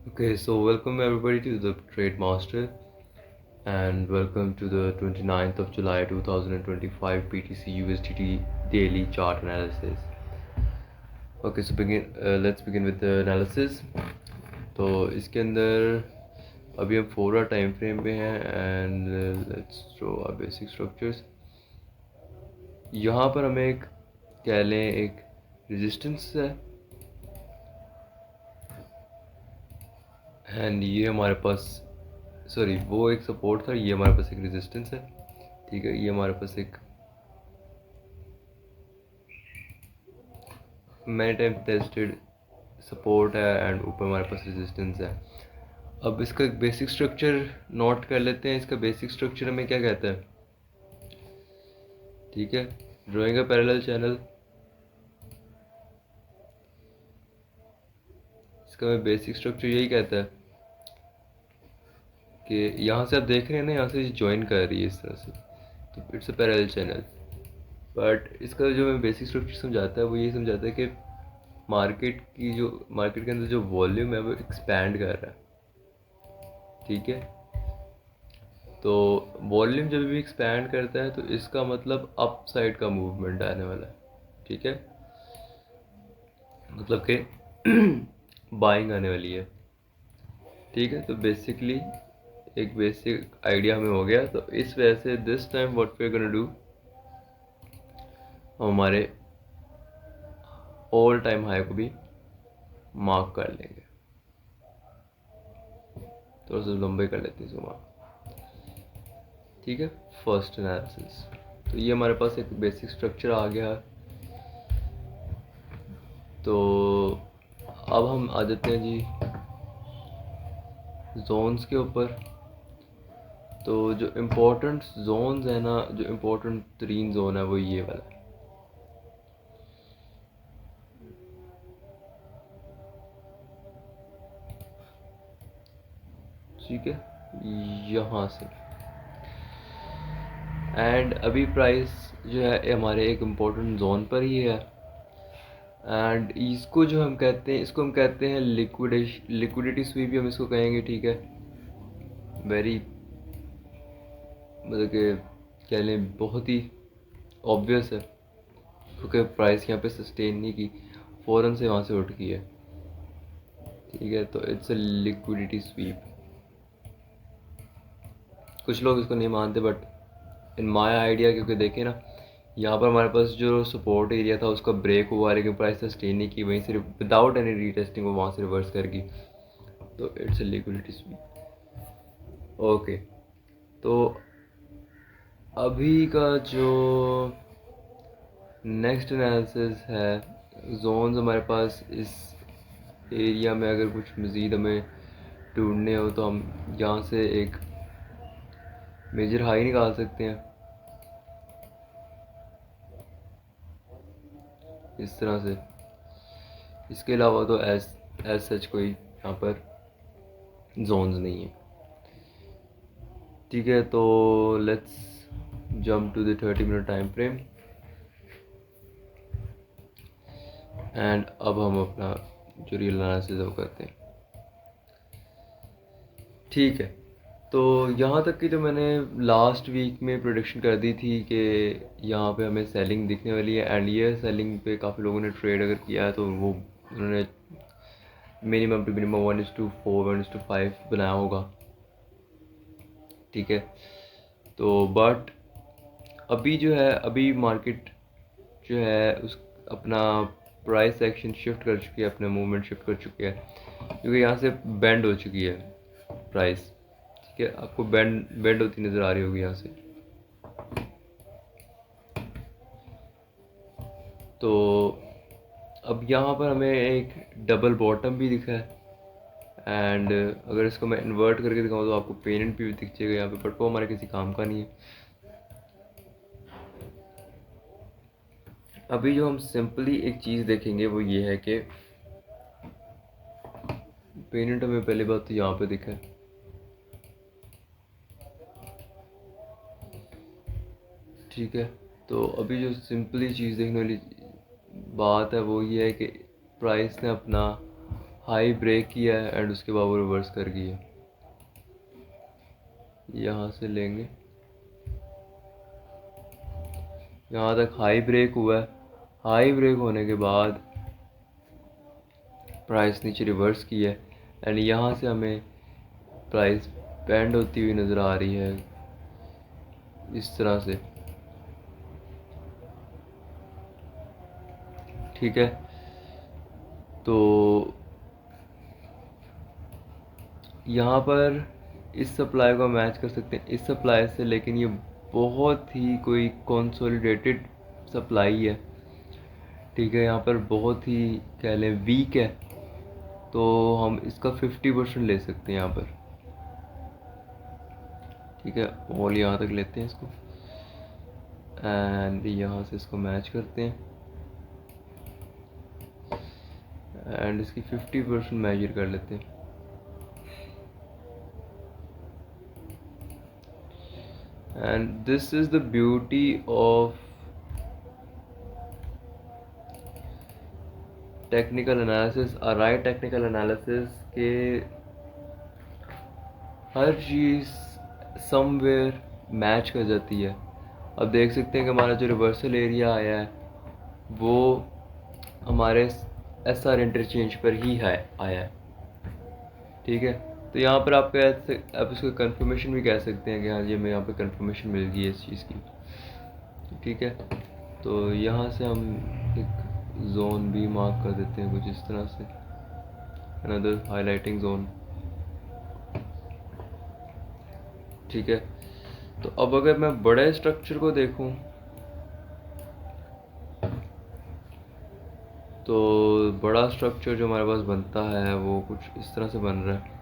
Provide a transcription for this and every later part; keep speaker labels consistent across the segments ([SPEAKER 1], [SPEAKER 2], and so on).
[SPEAKER 1] Okay, so welcome everybody to the Trade Master and welcome to the 29th of July 2025 BTC USDT daily chart analysis. Okay, so let's begin with the analysis. तो इसके अंदर अभी हम 4 our time frame पे हैं and let's draw our basic structures. यहाँ पर हमें एक कह लें एक रेजिस्टेंस है एंड ये हमारे पास सॉरी वो एक सपोर्ट था, ये हमारे पास एक रेजिस्टेंस है। ठीक है, ये हमारे पास एक मैनी टाइम टेस्टेड सपोर्ट है एंड ऊपर हमारे पास रेजिस्टेंस है। अब इसका एक बेसिक स्ट्रक्चर नोट कर लेते हैं। इसका बेसिक स्ट्रक्चर हमें क्या कहता है? ठीक है, ड्राइंग अ पैरेलल चैनल। इसका मैं बेसिक स्ट्रक्चर यही कहता है कि यहाँ से आप देख रहे हैं ना, यहाँ से ज्वाइन कर रही है इस तरह से, तो it's a parallel channel. But इसका जो मैं बेसिक स्ट्रक्चर समझाता है वो ये समझाता है कि मार्केट के अंदर जो वॉल्यूम है वो एक्सपैंड कर रहा है। ठीक है, तो वॉल्यूम जब भी एक्सपैंड करता है तो इसका मतलब अप साइड का मूवमेंट आने वाला है। ठीक है, मतलब कि बाइंग आने वाली है। ठीक है, तो बेसिकली एक बेसिक आइडिया हमें हो गया। तो इस वजह से this time what we are gonna do, हम हमारे ऑल टाइम हाई को भी मार्क कर लेंगे। थोड़ा सा लंबे कर लेते हैं इसको मार्क। ठीक है, फर्स्ट एनालिसिस। तो ये हमारे पास एक बेसिक स्ट्रक्चर आ गया। तो अब हम आ जाते हैं जी जोन्स के ऊपर। तो जो इम्पोर्टेंट जोन्स है ना, जो इम्पोर्टेंट तरीन जोन है वो ये वाला है। ठीक है, यहाँ से एंड अभी प्राइस जो है हमारे एक इम्पोर्टेंट जोन पर ही है एंड इसको जो हम कहते हैं, इसको हम कहते हैं लिक्विडिटी स्वीप भी हम इसको कहेंगे। ठीक है, वेरी मतलब कि कह लें बहुत ही ऑब्वियस है क्योंकि प्राइस यहाँ पे सस्टेन नहीं की, फ़ौरन से वहाँ से उठ गई है। ठीक है, तो इट्स अ लिक्विडिटी स्वीप। कुछ लोग इसको नहीं मानते बट इन माय आइडिया, क्योंकि देखें ना यहाँ पर हमारे पास जो सपोर्ट एरिया था उसका ब्रेक हुआ लेकिन प्राइस सस्टेन नहीं की, वहीं से विदाउट एनी रीटेस्टिंग वो वहाँ से रिवर्स कर गई। तो it's a liquidity SVEEP. Okay, तो अभी का जो नेक्स्ट एनालिसिस है जोन्स हमारे पास इस एरिया में, अगर कुछ मज़ीद हमें ढूंढने हो तो हम यहाँ से एक मेजर हाई निकाल सकते हैं इस तरह से। इसके अलावा तो एज सच कोई यहाँ पर जोन्स नहीं है। ठीक है, तो let's jump to the 30 minute time frame and अब हम अपना जो रियल एनालिसिस है वो करते हैं। ठीक है, तो यहाँ तक की जो मैंने लास्ट वीक में प्रोडिक्शन कर दी थी कि यहाँ पे हमें सेलिंग दिखने वाली है एंड ये सेलिंग पे काफ़ी लोगों ने ट्रेड अगर किया है तो वो उन्होंने मिनिमम टू मिनिमम 1:4 1:5 बनाया होगा। ठीक है, तो बट अभी जो है, अभी मार्केट जो है उस अपना प्राइस एक्शन शिफ्ट कर चुकी है, अपना मूवमेंट शिफ्ट कर चुकी है क्योंकि यहाँ से बेंड हो चुकी है प्राइस। ठीक है, आपको बेंड होती नज़र आ रही होगी यहाँ से। तो अब यहाँ पर हमें एक डबल बॉटम भी दिखा है एंड अगर इसको मैं इन्वर्ट करके दिखाऊँ तो आपको पेनेंट भी दिख जाएगा यहाँ पे, बट वो हमारे किसी काम का नहीं है। अभी जो हम सिंपली एक चीज़ देखेंगे वो ये है कि पेनेंट हमें पहली बात तो यहाँ पे दिखा है। ठीक है, तो अभी जो सिंपली चीज़ देखने वाली बात है वो ये है कि प्राइस ने अपना हाई ब्रेक किया है एंड उसके बाद वो रिवर्स कर गई है। यहाँ से लेंगे, यहाँ तक हाई ब्रेक हुआ है। हाई ब्रेक होने के बाद प्राइस नीचे रिवर्स की है एंड यहाँ से हमें प्राइस बैंड होती हुई नज़र आ रही है इस तरह से, ठीक है। तो यहाँ पर इस सप्लाई को मैच कर सकते हैं इस सप्लाई से, लेकिन ये बहुत ही कोई कंसोलिडेटेड सप्लाई है, ठीक है। यहाँ पर बहुत ही कह लें वीक है, तो हम इसका 50% ले सकते हैं यहाँ पर, ठीक है। ऑल यहाँ तक लेते हैं इसको एंड यहाँ से इसको मैच करते हैं एंड इसकी 50% मेजर कर लेते हैं। And this is the beauty of technical analysis, right technical analysis के हर चीज़ समवेयर मैच कर जाती है। अब देख सकते हैं कि हमारा जो रिवर्सल एरिया आया है वो हमारे SR इंटरचेंज पर ही है आया है, ठीक है। तो यहाँ पर आप इसको कंफर्मेशन भी कह सकते हैं कि हाँ जी हमें यहाँ पे कंफर्मेशन मिल गई है इस चीज़ की, ठीक है। तो यहाँ से हम एक जोन भी मार्क कर देते हैं कुछ इस तरह से, अनदर हाईलाइटिंग जोन, ठीक है। तो अब अगर मैं बड़े स्ट्रक्चर को देखूं तो बड़ा स्ट्रक्चर जो हमारे पास बनता है वो कुछ इस तरह से बन रहा है,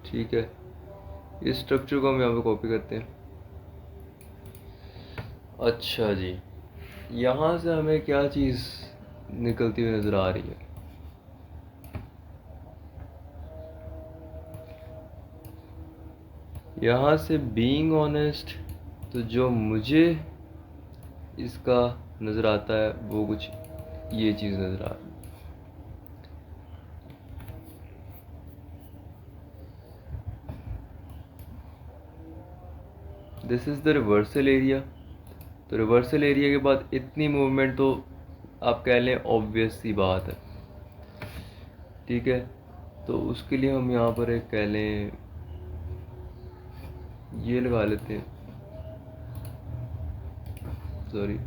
[SPEAKER 1] ठीक है। इस स्ट्रक्चर को हम यहाँ पे कॉपी करते हैं। अच्छा जी, यहाँ से हमें क्या चीज़ निकलती हुई नज़र आ रही है, यहाँ से बीइंग ऑनेस्ट, तो जो मुझे इसका नज़र आता है वो कुछ ये चीज़ नज़र आ रही है। This is the reversal area. तो रिवर्सल एरिया के बाद इतनी मूवमेंट तो आप कह लें ऑब्वियस सी बात है, ठीक है। तो उसके लिए हम यहाँ पर एक कह लें ये लगा लेते हैं, सॉरी,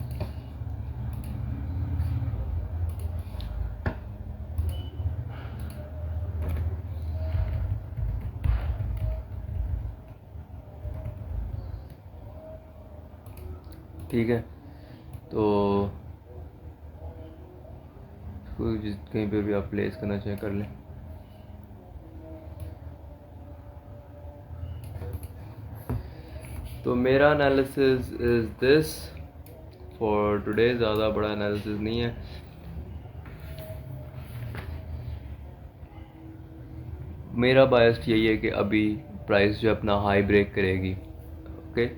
[SPEAKER 1] ठीक है। तो कहीं पे भी आप प्लेस करना चाहें कर लें। तो मेरा analysis is this for today, ज़्यादा बड़ा एनालिसिस नहीं है। मेरा बायस यही है कि अभी प्राइस जो अपना हाई ब्रेक करेगी, ओके।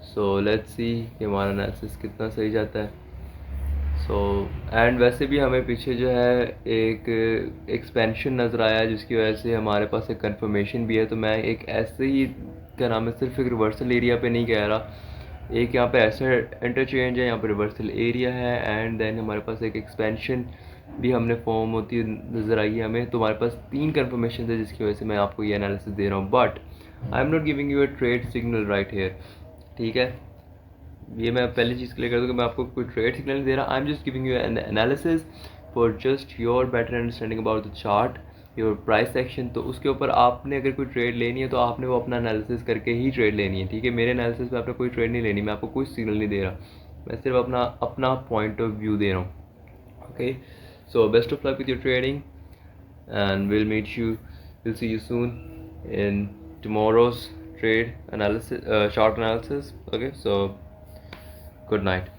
[SPEAKER 1] सो लेट्स सी कि हमारा एनालिसिस कितना सही जाता है। सो एंड वैसे भी हमें पीछे जो है एक एक्सपेंशन नज़र आया जिसकी वजह से हमारे पास एक कंफर्मेशन भी है। तो मैं एक ऐसे ही क्या नाम है, सिर्फ एक रिवर्सल एरिया पे नहीं कह रहा, एक यहाँ पे ऐसा इंटरचेंज है, यहाँ पे रिवर्सल एरिया है एंड देन हमारे पास एक एक्सपेंशन भी हमने फॉर्म होती नज़र आई है हमें। तो हमारे पास 3 कंफर्मेशन है जिसकी वजह से मैं आपको ये एनालिसिस दे रहा हूँ, but I am not giving you a trade signal right here, ठीक है। ये मैं पहली चीज़ क्लियर कर दूँ कि मैं आपको कोई ट्रेड सिग्नल नहीं दे रहा, I am just giving you N analysis for just your better understanding about the chart, your price section. तो उसके ऊपर आपने अगर कोई ट्रेड लेनी है तो आपने वो अपना एनालिसिस करके ही ट्रेड लेनी है, ठीक है। मेरे एनालिसिस में आपने कोई ट्रेड नहीं लेनी, मैं आपको कोई सिग्नल नहीं दे रहा, मैं सिर्फ अपना पॉइंट ऑफ व्यू दे रहा हूँ, okay. So best of luck with your trading and we'll see you soon in tomorrow's trade analysis, chart analysis, okay। So Good night.